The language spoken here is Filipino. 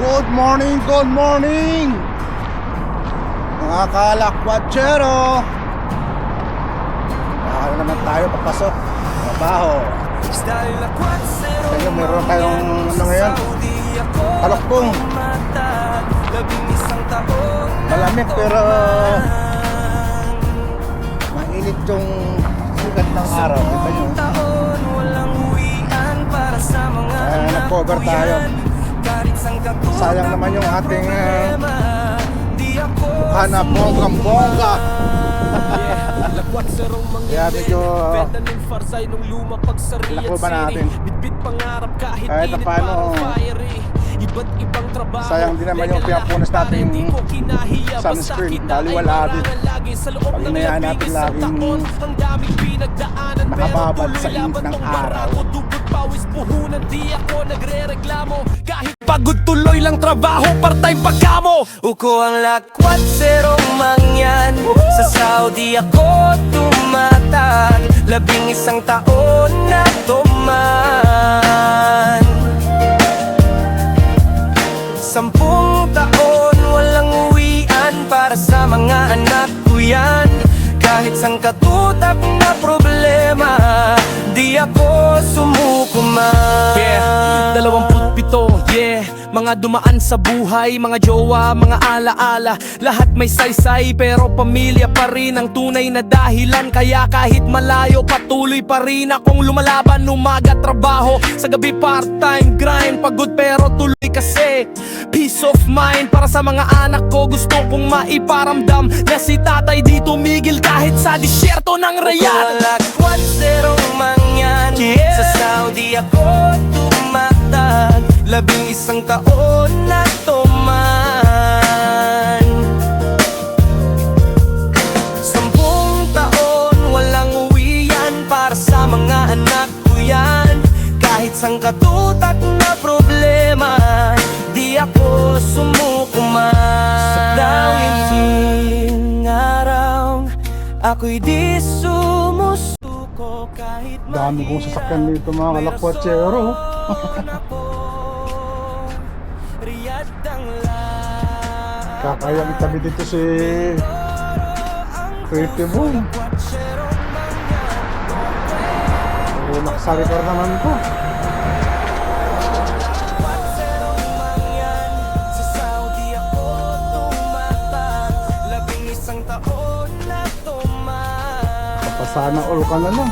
Good morning, good morning mga kalakwatsero. Nakakala naman tayo papasok trabaho. Kaya meron tayong ano ngayon, talokpong. Malamig pero mainit yung sikat ng araw. Kita nyo, nag-cover tayo. Sayang naman yung ating mukha na bonggang-bongga. Kaya medyo lako ba natin kahit na paano. Sayang din naman yung pinapunas natin sunscreen, baliwala din. Pag inayaan natin laging nakababad sa init ng araw. Pagod tuloy lang trabaho, part-time pagkamo. Uko ang lakwat, serong mangyan. Sa Saudi ako tumatag, 11 taon na tuman. 10 taon walang uwian para sa mga anak ko yan. Kahit sang katutak na problema, di ako sumuko man. 27, mga dumaan sa buhay, mga jowa, mga alaala. Lahat may saysay pero pamilya pa rin ang tunay na dahilan. Kaya kahit malayo patuloy pa rin akong lumalaban. Umaga trabaho, sa gabi part-time grind. Pagod pero tuloy kasi peace of mind para sa mga anak ko. Gusto kong maiparamdam na si tatay di tumigil kahit sa disyerto ng Riyadh. Lakwat, serong mangyan, sa Saudi ako tumatag, 11 taon na tuman. 10 taon walang uwian para sa mga anak ko yan. Kahit sang katutak na problema, di ako sumuko man. Sa dawing araw, ako'y di sumusuko kahit Dami kong sasakyan dito mga kalakwatsero. Kakayang itabi dito si Pretty Boom. Naksarikar naman ko. Sana all ka na lang.